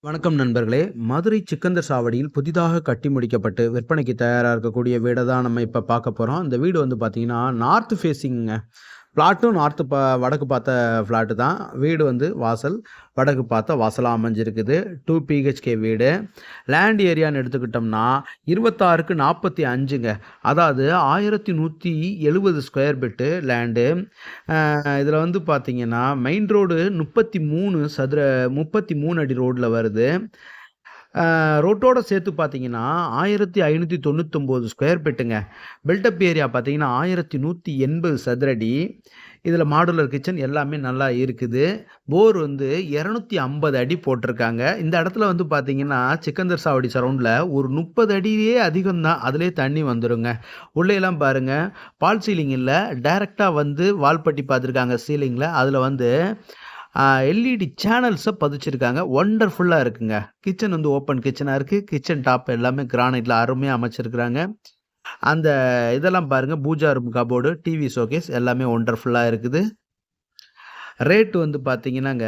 வணக்கம் நண்பர்களே. மதுரை சிக்கந்தர் சாவடியில் புதிதாக கட்டி முடிக்கப்பட்டு விற்பனைக்கு தயாரா இருக்கக்கூடிய வீட தான் நம்ம இப்ப பார்க்க போறோம். இந்த வீடு வந்து பார்த்தீங்கன்னா, நார்த் ஃபேஸிங்ங்க. பிளாட்டும் நார்த் வடக்கு பார்த்த ஃப்ளாட்டு தான். வீடு வந்து வாசல் வடக்கு பார்த்த வாசலா அமைஞ்சிருக்குது. 2 பிஹெச்கே வீடு. லேண்ட் ஏரியான்னு எடுத்துக்கிட்டோம்னா 26க்கு 45ங்க. அதாவது 1170 ஸ்கொயர் பிட்டு லேண்டு. இதில வந்து பார்த்தீங்கன்னா, மெயின் ரோடு 33 அடி ரோட்ல வருது. ரோட்டோட சேர்த்து பார்த்தீங்கன்னா, 1599 ஸ்கொயர் ஃபீட்டுங்க. பில்டப் ஏரியா பார்த்தீங்கன்னா, 1180 சதுரடி. இதில மாடுலர் கிச்சன் எல்லாமே நல்லா இருக்குது. போர் வந்து 250 அடி போட்டிருக்காங்க. இந்த இடத்துல வந்து பார்த்தீங்கன்னா, சிக்கந்தர் சாவடி சரவுண்ட்ல ஒரு 30 அடியே அதிகம் தான். அதிலேயே தண்ணி வந்துருங்க. உள்ளேலாம் பாருங்க, ஃபால் சீலிங் இல்ல. டைரக்ட்டா வந்து வால்பட்டி பார்த்துருக்காங்க சீலிங்ல. அதில வந்து எல்இடி சேனல்ஸ பதிச்சிருக்காங்க. வொண்டர்ஃபுல்லா இருக்குங்க. கிச்சன் வந்து ஓப்பன் கிச்சனா இருக்கு. கிச்சன் டாப் எல்லாமே கிரானைட்ல அருமையா அமைச்சிருக்கிறாங்க. அந்த இதெல்லாம் பாருங்க, puja room cupboard, TV showcase எல்லாமே வொண்டர்ஃபுல்லா இருக்குது. ரேட் வந்து பார்த்தீங்கன்னாங்க,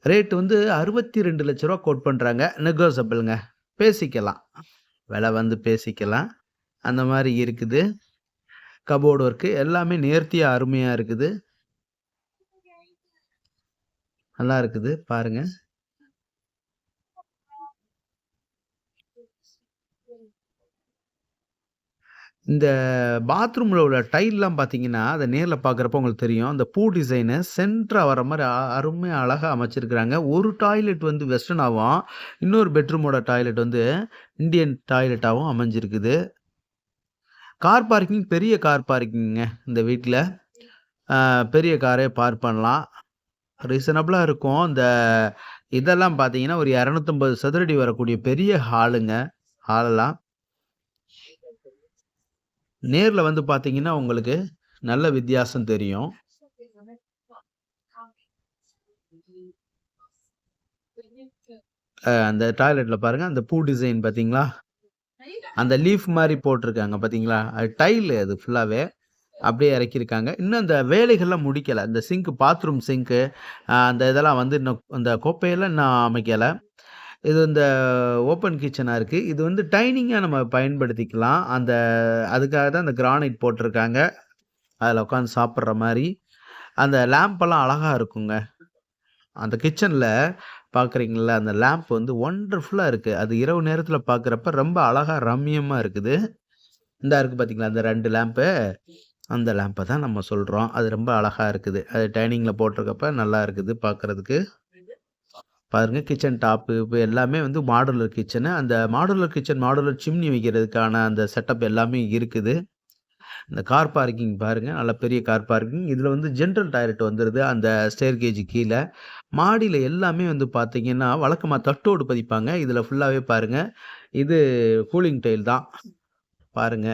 ரேட் வந்து ரூ. 62,00,000 கோட் பண்றாங்க. நெகோஷியபிள்ங்க. பேசிக்கலாம். விலை வந்து பேசிக்கலாம். அந்த மாரி இருக்குது. கபோர்டு ஒர்க்கு எல்லாமே நேர்த்தியா அருமையா இருக்குது. நல்லா இருக்குது. பாருங்க. இந்த பாத்ரூம்ல உள்ள டைல்லாம் பார்த்தீங்கன்னா, அத நேர்ல பார்க்குறப்போ உங்களுக்கு தெரியும். அந்த பூ டிசைனு சென்டரா வர மாரி அருமையா அழகா அமைச்சிருக்கிறாங்க. ஒரு டாய்லெட் வந்து வெஸ்டர்னாவும், இன்னொரு பெட்ரூமோட டாய்லெட் வந்து இந்தியன் டாய்லெட்டாவும் அமைஞ்சிருக்குது. கார் பார்க்கிங் பெரிய கார் பார்க்கிங்ங்க இந்த வீட்ல. பெரிய காரே பார்க் பண்ணலாம். ரீசனபிளா இருக்கும். இந்த இதெல்லாம் பார்த்தீங்கன்னா, ஒரு 250 சதுரடி வரக்கூடிய பெரிய ஹாலுங்க. ஹாலெல்லாம். நேர்ல வந்து பார்த்தீங்கன்னா, உங்களுக்கு நல்ல வித்தியாசம் தெரியும். அந்த டாய்லெட்ல பாருங்க, அந்த பூ டிசைன் பார்த்தீங்களா? அந்த லீஃப் மாரி போட்டிருக்காங்க பார்த்தீங்களா? அது டைலு அது ஃபுல்லாவே. அப்படியே இறக்கியிருக்காங்க. இன்னும் அந்த வேலைகள்லாம் முடிக்கல. இந்த பாத்ரூம் சிங்க்கு அந்த இதெல்லாம் வந்து இன்னும் அந்த கோப்பையெல்லாம் இன்னும் அமைக்கல. இது இந்த ஓப்பன் கிச்சனா இருக்கு. இது வந்து டைனிங்கா நம்ம பயன்படுத்திக்கலாம். அதுக்காக தான் அந்த கிரானைட் போட்டிருக்காங்க. அதில உட்காந்து சாப்பிடுற மாரி. அந்த லேம்பெல்லாம் அழகா இருக்குங்க. அந்த கிச்சன்ல பார்க்குறீங்கள்ல, அந்த லேம்ப் வந்து வொண்டர்ஃபுல்லா இருக்கு. அது இரவு நேரத்தில பார்க்குறப்ப ரொம்ப அழகா ரம்மியமா இருக்குது. இந்தா இருக்கு பார்த்தீங்களா, அந்த 2 லேம்ப்பு. அந்த லேம்ப தான் நம்ம சொல்றோம். அது ரொம்ப அழகா இருக்குது. அது டைனிங்ல போட்டிருக்கப்ப நல்லா இருக்குது பார்க்கறதுக்கு. பாருங்க கிச்சன் டாப்பு இப்ப எல்லாமே வந்து மாடுலர் கிச்சனு. அந்த மாடுலர் கிச்சன், மாடுலர் சிம்னி வைக்கிறதுக்கான அந்த செட்டப் எல்லாமே இருக்குது. இந்த கார் பார்க்கிங் பாருங்க. நல்ல பெரிய கார் பார்க்கிங். இதுல வந்து ஜெனரல் டாய்லெட் வந்துருது. அந்த ஸ்டேர் கேஜ் கீழ. மாடியில எல்லாமே வந்து பார்த்தீங்கன்னா, வழக்கமா தட்டோடு பதிப்பாங்க. இதுல ஃபுல்லாவே பாருங்க. இது கூலிங் டைல் தான். பாருங்க.